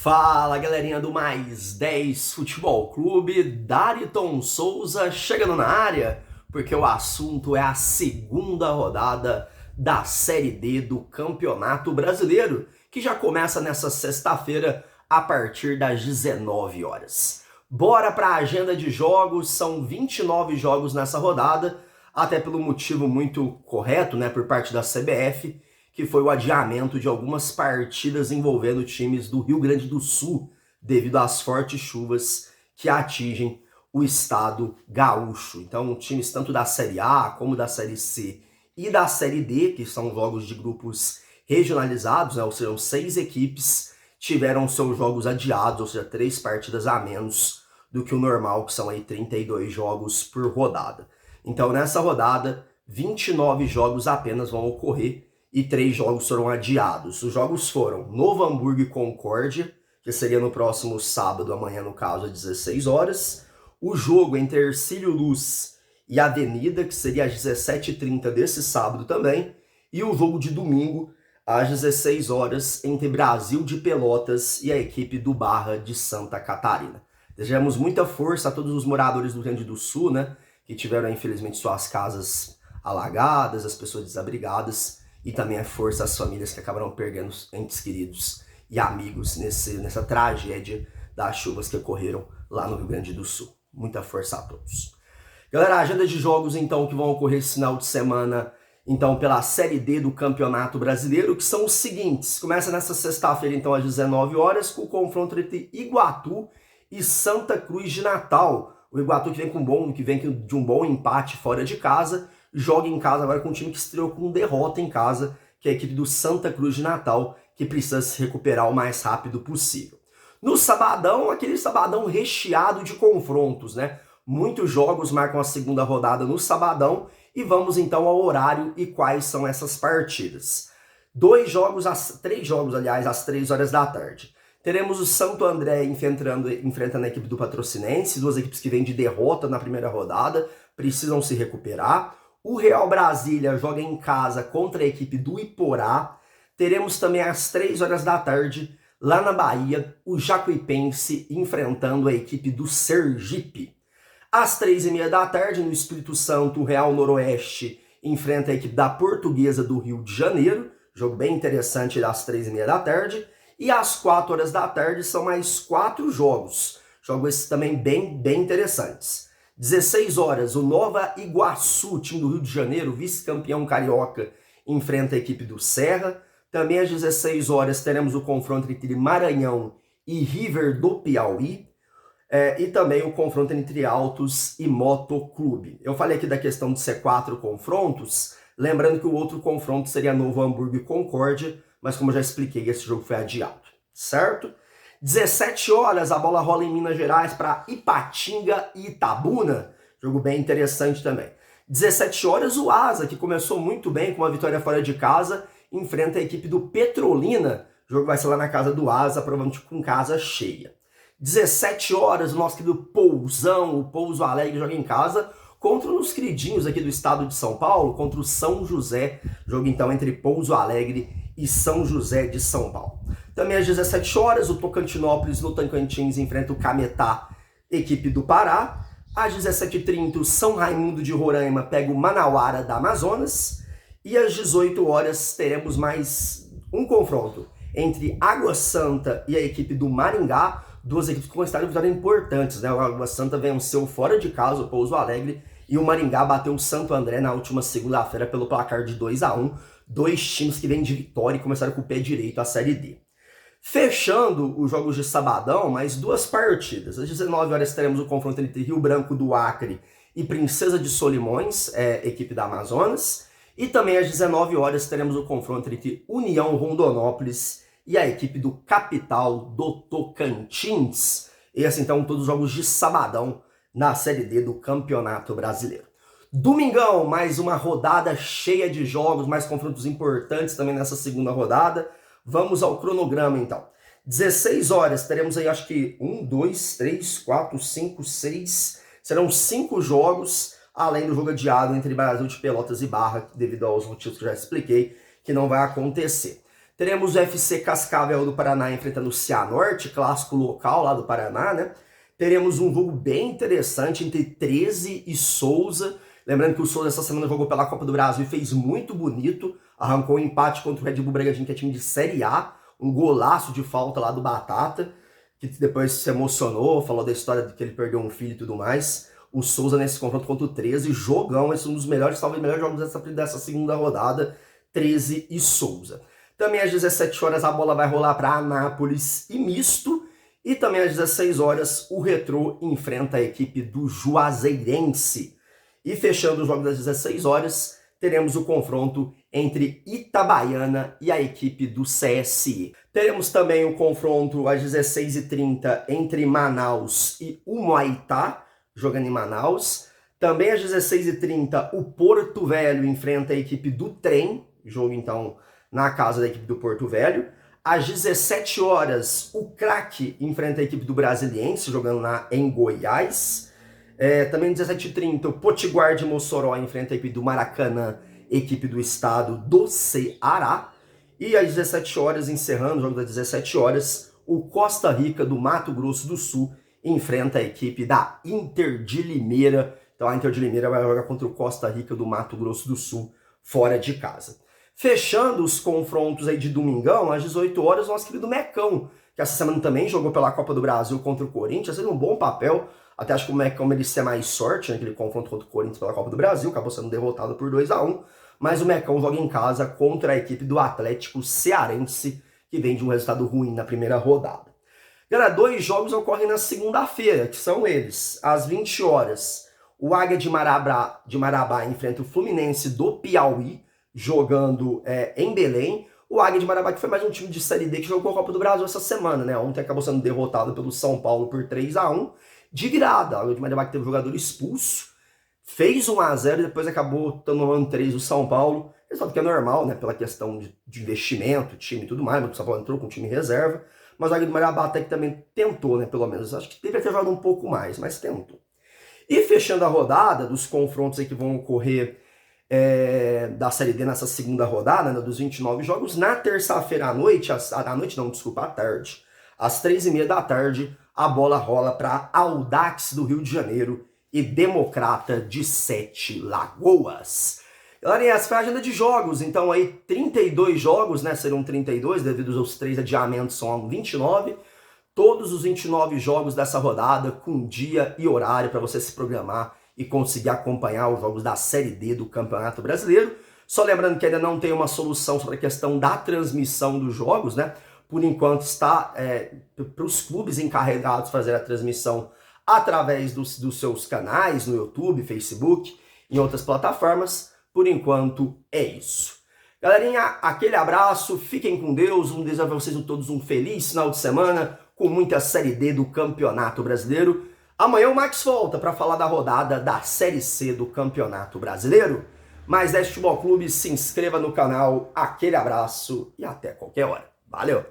Fala, galerinha do Mais 10 Futebol Clube, Dariton Souza chegando na área, porque o assunto é a segunda rodada da Série D do Campeonato Brasileiro, que já começa nessa sexta-feira a partir das 19 horas. Bora para a agenda de jogos, são 29 jogos nessa rodada, até pelo motivo muito correto, por parte da CBF, que foi o adiamento de algumas partidas envolvendo times do Rio Grande do Sul, devido às fortes chuvas que atingem o estado gaúcho. Então, times tanto da Série A como da Série C e da Série D, que são jogos de grupos regionalizados, ou seja, 6 equipes tiveram seus jogos adiados, ou seja, 3 partidas a menos do que o normal, que são aí 32 jogos por rodada. Então, nessa rodada, 29 jogos apenas vão ocorrer, e 3 jogos foram adiados. Os jogos foram Novo Hamburgo e Concórdia, que seria no próximo sábado, amanhã no caso, às 16 horas. O jogo entre Hercílio Luz e Avenida, que seria às 17h30 desse sábado também. E o jogo de domingo, às 16 horas, entre Brasil de Pelotas e a equipe do Barra de Santa Catarina. Desejamos muita força a todos os moradores do Rio Grande do Sul, que tiveram, infelizmente, suas casas alagadas, as pessoas desabrigadas, e também a força às famílias que acabaram perdendo entes queridos e amigos nessa tragédia das chuvas que ocorreram lá no Rio Grande do Sul. Muita força a todos. Galera, a agenda de jogos então que vão ocorrer esse final de semana então pela Série D do Campeonato Brasileiro, que são os seguintes. Começa nessa sexta-feira então às 19 horas com o confronto entre Iguatu e Santa Cruz de Natal. O Iguatu que vem de um bom empate fora de casa, joga em casa agora com um time que estreou com derrota em casa, que é a equipe do Santa Cruz de Natal, que precisa se recuperar o mais rápido possível. No sabadão, aquele sabadão recheado de confrontos, Muitos jogos marcam a segunda rodada no sabadão, e vamos então ao horário e quais são essas partidas. 3 jogos, aliás, às 3 horas da tarde. Teremos o Santo André enfrentando a equipe do Patrocinense, 2 equipes que vêm de derrota na primeira rodada, precisam se recuperar. O Real Brasília joga em casa contra a equipe do Iporá. Teremos também às 3 horas da tarde, lá na Bahia, o Jacuipense enfrentando a equipe do Sergipe. Às 3h30 da tarde, no Espírito Santo, o Real Noroeste enfrenta a equipe da Portuguesa do Rio de Janeiro. Jogo bem interessante às 3h30 da tarde. E às 4 horas da tarde são mais 4 jogos. Jogos esses também bem interessantes. 16 horas, o Nova Iguaçu, time do Rio de Janeiro, vice-campeão carioca, enfrenta a equipe do Serra. Também às 16 horas teremos o confronto entre Maranhão e River do Piauí. E também o confronto entre Altos e Motoclube. Eu falei aqui da questão de ser 4 confrontos, lembrando que o outro confronto seria Novo Hamburgo e Concórdia, mas como eu já expliquei, esse jogo foi adiado, certo? 17 horas, a bola rola em Minas Gerais para Ipatinga e Itabuna. Jogo bem interessante também. 17 horas, o Asa, que começou muito bem com uma vitória fora de casa, enfrenta a equipe do Petrolina. O jogo vai ser lá na casa do Asa, provavelmente com casa cheia. 17 horas, o nosso querido Pousão, o Pouso Alegre, joga em casa contra os queridinhos aqui do estado de São Paulo, contra o São José. Jogo então entre Pouso Alegre e São José de São Paulo. Também às 17 horas, o Tocantinópolis no Tocantins enfrenta o Cametá, equipe do Pará. Às 17h30, o São Raimundo de Roraima pega o Manauara da Amazonas. E às 18 horas teremos mais um confronto entre Água Santa e a equipe do Maringá. 2 equipes com uma vitória importantes, O Água Santa venceu fora de casa o Pouso Alegre e o Maringá bateu o Santo André na última segunda-feira pelo placar de 2-1. 2 times que vêm de vitória e começaram com o pé direito a Série D. Fechando os jogos de sabadão, mais 2 partidas. Às 19 horas teremos o confronto entre Rio Branco do Acre e Princesa de Solimões, equipe da Amazonas. E também às 19 horas teremos o confronto entre União Rondonópolis e a equipe do Capital do Tocantins. Esses então todos os jogos de sabadão na Série D do Campeonato Brasileiro. Domingão, mais uma rodada cheia de jogos, mais confrontos importantes também nessa segunda rodada. Vamos ao cronograma então. 16 horas, teremos aí acho que 1, 2, 3, 4, 5, 6, serão 5 jogos, além do jogo adiado entre Brasil de Pelotas e Barra, devido aos motivos que eu já expliquei, que não vai acontecer. Teremos o FC Cascavel do Paraná enfrentando o Cianorte, clássico local lá do Paraná, né? Teremos um jogo bem interessante entre 13 e Souza. Lembrando que o Souza essa semana jogou pela Copa do Brasil e fez muito bonito. Arrancou um empate contra o Red Bull Bragantino, que é time de Série A. Um golaço de falta lá do Batata, que depois se emocionou, falou da história de que ele perdeu um filho e tudo mais. O Souza nesse confronto contra o 13, jogão, esse é um dos melhores, talvez melhores jogos dessa segunda rodada, 13 e Souza. Também às 17 horas a bola vai rolar para Anápolis e Misto. E também às 16 horas o Retrô enfrenta a equipe do Juazeirense. E fechando os jogos das 16 horas, teremos o confronto entre Itabaiana e a equipe do CSE. Teremos também o confronto às 16h30 entre Manaus e Humaitá, jogando em Manaus. Também às 16h30 o Porto Velho enfrenta a equipe do Trem, jogo então na casa da equipe do Porto Velho. Às 17 horas, o Craque enfrenta a equipe do Brasiliense, jogando em Goiás. Também às 17h30, o Potiguar de Mossoró enfrenta a equipe do Maracanã, equipe do estado do Ceará. E às 17 horas, encerrando o jogo das 17 horas, o Costa Rica do Mato Grosso do Sul enfrenta a equipe da Inter de Limeira. Então a Inter de Limeira vai jogar contra o Costa Rica do Mato Grosso do Sul, fora de casa. Fechando os confrontos aí de domingão, às 18 horas, o nosso querido Mecão, que essa semana também jogou pela Copa do Brasil contra o Corinthians, fez um bom papel. Até acho que o Mecão merecia mais sorte naquele confronto contra o Corinthians pela Copa do Brasil, acabou sendo derrotado por 2-1. Mas o Mecão joga em casa contra a equipe do Atlético Cearense, que vem de um resultado ruim na primeira rodada. Galera, 2 jogos ocorrem na segunda-feira, que são eles. Às 20 horas, o Águia de Marabá enfrenta o Fluminense do Piauí, jogando em Belém. O Águia de Marabá, que foi mais um time de Série D que jogou a Copa do Brasil essa semana, né? Ontem acabou sendo derrotado pelo São Paulo por 3-1, de virada. O Águia de Marabá que teve um jogador expulso, fez 1-0 e depois acabou tomando 3 do São Paulo. Resultado que é normal, né? Pela questão de investimento, time e tudo mais, mas o São Paulo entrou com o time reserva. Mas o Águia de Marabá até que também tentou, né? Pelo menos. Acho que deveria ter jogado um pouco mais, mas tentou. E fechando a rodada dos confrontos aí que vão ocorrer da Série D nessa segunda rodada, né, dos 29 jogos, na terça-feira à noite, à tarde, às 3h30 da tarde, a bola rola para Audax do Rio de Janeiro e Democrata de Sete Lagoas. Galera, essa foi a agenda de jogos, então aí 32 jogos, né, serão 32, devido aos 3 adiamentos são 29, todos os 29 jogos dessa rodada com dia e horário para você se programar e conseguir acompanhar os jogos da Série D do Campeonato Brasileiro. Só lembrando que ainda não tem uma solução sobre a questão da transmissão dos jogos, né? Por enquanto está para os clubes encarregados fazer a transmissão através dos seus canais no YouTube, Facebook e em outras plataformas. Por enquanto é isso. Galerinha, aquele abraço, fiquem com Deus, desejo a vocês todos um feliz final de semana com muita Série D do Campeonato Brasileiro. Amanhã o Max volta para falar da rodada da Série C do Campeonato Brasileiro. Mais 10 Futebol Clube, se inscreva no canal, aquele abraço e até qualquer hora. Valeu!